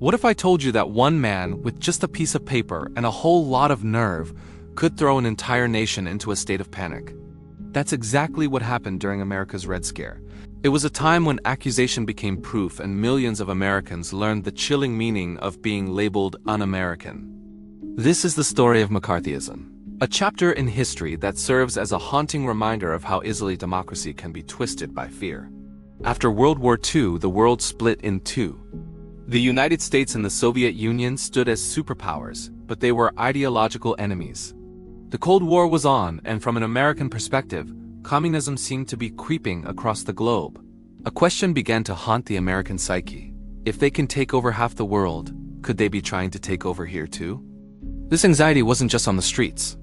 What if I told you that one man with just a piece of paper and a whole lot of nerve could throw an entire nation into a state of panic? That's exactly what happened during America's Red Scare. It was a time when accusation became proof and millions of Americans learned the chilling meaning of being labeled un-American. This is the story of McCarthyism, a chapter in history that serves as a haunting reminder of how easily democracy can be twisted by fear. After World War II, the world split in two. The United States and the Soviet Union stood as superpowers, but they were ideological enemies. The Cold War was on, and from an American perspective, communism seemed to be creeping across the globe. A question began to haunt the American psyche. If they can take over half the world, could they be trying to take over here too? This anxiety wasn't just on the streets.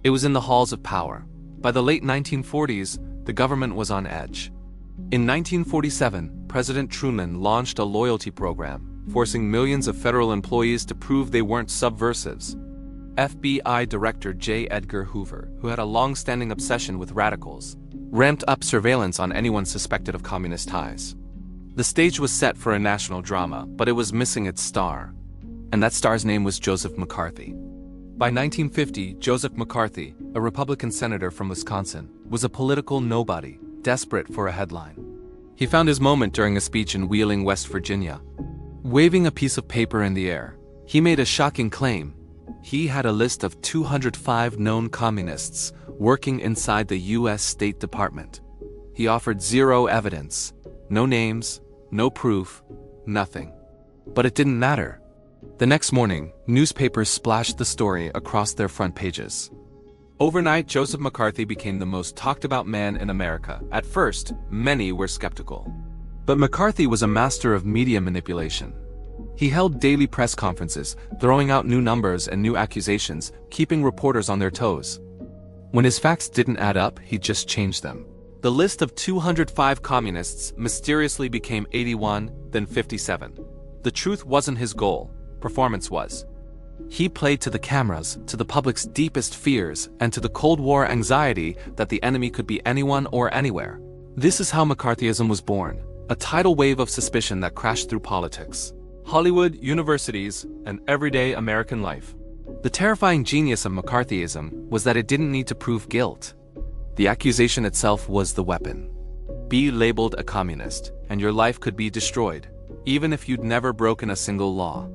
It was in the halls of power. By the late 1940s, the government was on edge. In 1947, President Truman launched a loyalty program, forcing millions of federal employees to prove they weren't subversives. FBI Director J. Edgar Hoover, who had a long-standing obsession with radicals, ramped up surveillance on anyone suspected of communist ties. The stage was set for a national drama, but it was missing its star. And that star's name was Joseph McCarthy. By 1950, Joseph McCarthy, a Republican senator from Wisconsin, was a political nobody, desperate for a headline. He found his moment during a speech in Wheeling, West Virginia. Waving a piece of paper in the air, he made a shocking claim. He had a list of 205 known communists working inside the U.S. State Department. He offered zero evidence, no names, no proof, nothing. But it didn't matter. The next morning, newspapers splashed the story across their front pages. Overnight, Joseph McCarthy became the most talked-about man in America. At first, many were skeptical. But McCarthy was a master of media manipulation. He held daily press conferences, throwing out new numbers and new accusations, keeping reporters on their toes. When his facts didn't add up, he just changed them. The list of 205 communists mysteriously became 81, then 57. The truth wasn't his goal. Performance was. He played to the cameras, to the public's deepest fears, and to the Cold War anxiety that the enemy could be anyone or anywhere. This is how McCarthyism was born, a tidal wave of suspicion that crashed through politics, Hollywood, universities, and everyday American life. The terrifying genius of McCarthyism was that it didn't need to prove guilt. The accusation itself was the weapon. Be labeled a communist, and your life could be destroyed, even if you'd never broken a single law.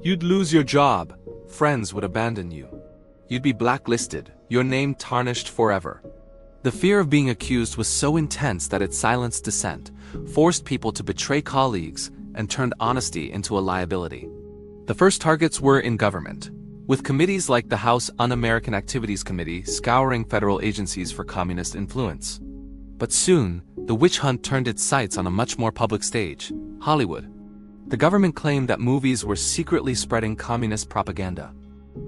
You'd lose your job, friends would abandon you. You'd be blacklisted, your name tarnished forever. The fear of being accused was so intense that it silenced dissent, forced people to betray colleagues, and turned honesty into a liability. The first targets were in government, with committees like the House Un-American Activities Committee scouring federal agencies for communist influence. But soon, the witch hunt turned its sights on a much more public stage, Hollywood. The government claimed that movies were secretly spreading communist propaganda.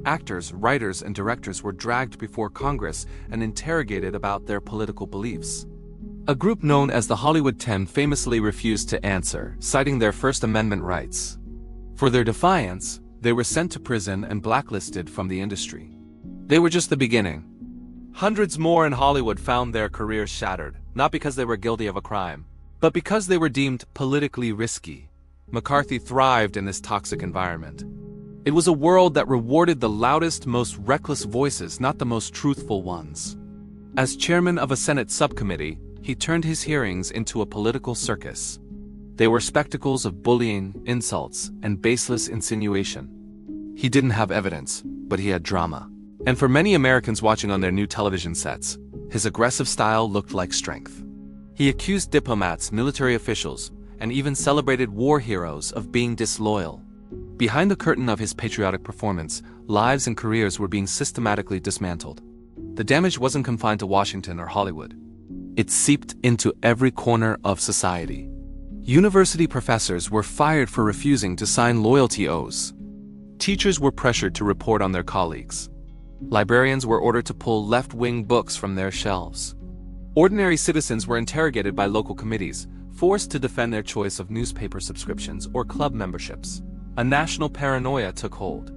Actors, writers, and directors were dragged before Congress and interrogated about their political beliefs. A group known as the Hollywood 10 famously refused to answer, citing their First Amendment rights. For their defiance, they were sent to prison and blacklisted from the industry. They were just the beginning. Hundreds more in Hollywood found their careers shattered, not because they were guilty of a crime, but because they were deemed politically risky. McCarthy thrived in this toxic environment. It was a world that rewarded the loudest, most reckless voices, not the most truthful ones. As chairman of a Senate subcommittee, he turned his hearings into a political circus. They were spectacles of bullying, insults, and baseless insinuation. He didn't have evidence, but he had drama. And for many Americans watching on their new television sets, his aggressive style looked like strength. He accused diplomats, military officials, and even celebrated war heroes of being disloyal. Behind the curtain of his patriotic performance, lives and careers were being systematically dismantled. The damage wasn't confined to Washington or Hollywood. It seeped into every corner of society. University professors were fired for refusing to sign loyalty oaths. Teachers were pressured to report on their colleagues. Librarians were ordered to pull left-wing books from their shelves. Ordinary citizens were interrogated by local committees, forced to defend their choice of newspaper subscriptions or club memberships. A national paranoia took hold.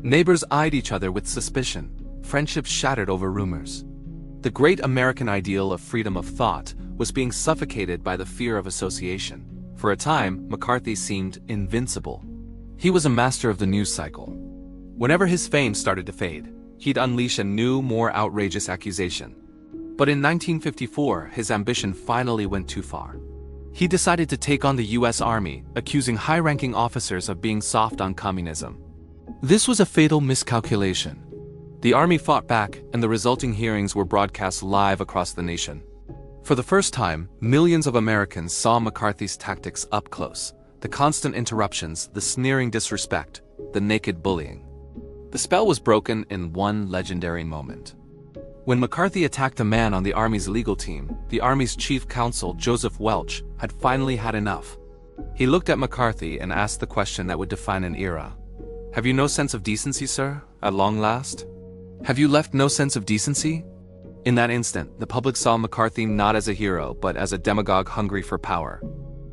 Neighbors eyed each other with suspicion. Friendships shattered over rumors. The great American ideal of freedom of thought was being suffocated by the fear of association. For a time, McCarthy seemed invincible. He was a master of the news cycle. Whenever his fame started to fade, he'd unleash a new, more outrageous accusation. But in 1954, his ambition finally went too far. He decided to take on the US Army, accusing high-ranking officers of being soft on communism. This was a fatal miscalculation. The Army fought back, and the resulting hearings were broadcast live across the nation. For the first time, millions of Americans saw McCarthy's tactics up close. The constant interruptions, the sneering disrespect, the naked bullying. The spell was broken in one legendary moment. When McCarthy attacked a man on the Army's legal team, the Army's chief counsel, Joseph Welch, had finally had enough. He looked at McCarthy and asked the question that would define an era. "Have you no sense of decency, sir, at long last? Have you left no sense of decency?" In that instant, the public saw McCarthy not as a hero, but as a demagogue hungry for power.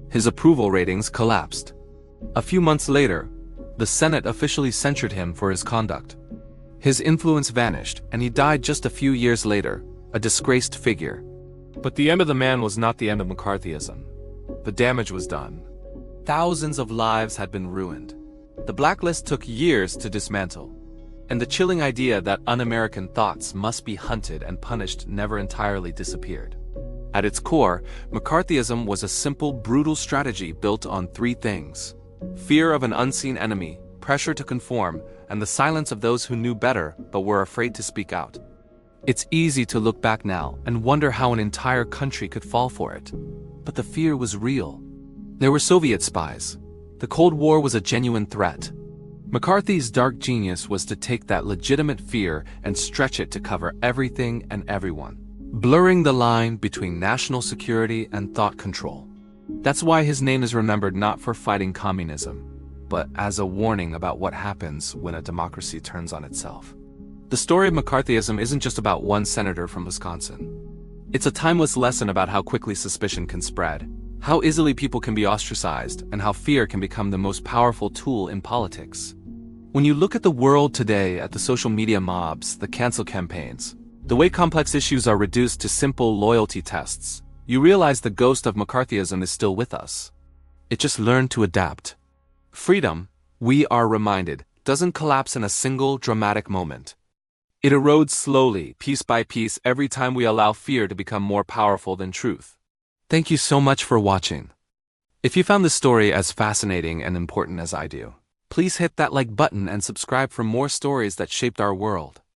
His approval ratings collapsed. A few months later, the Senate officially censured him for his conduct. His influence vanished, and he died just a few years later, a disgraced figure. But the end of the man was not the end of McCarthyism. The damage was done. Thousands of lives had been ruined. The blacklist took years to dismantle. And the chilling idea that un-American thoughts must be hunted and punished never entirely disappeared. At its core, McCarthyism was a simple, brutal strategy built on three things: fear of an unseen enemy, pressure to conform, and the silence of those who knew better but were afraid to speak out. It's easy to look back now and wonder how an entire country could fall for it. But the fear was real. There were Soviet spies. The Cold War was a genuine threat. McCarthy's dark genius was to take that legitimate fear and stretch it to cover everything and everyone, blurring the line between national security and thought control. That's why his name is remembered not for fighting communism, but as a warning about what happens when a democracy turns on itself. The story of McCarthyism isn't just about one senator from Wisconsin. It's a timeless lesson about how quickly suspicion can spread, how easily people can be ostracized, and how fear can become the most powerful tool in politics. When you look at the world today, at the social media mobs, the cancel campaigns, the way complex issues are reduced to simple loyalty tests, you realize the ghost of McCarthyism is still with us. It just learned to adapt. Freedom, we are reminded, doesn't collapse in a single dramatic moment. It erodes slowly, piece by piece, every time we allow fear to become more powerful than truth. Thank you so much for watching. If you found this story as fascinating and important as I do, please hit that like button and subscribe for more stories that shaped our world.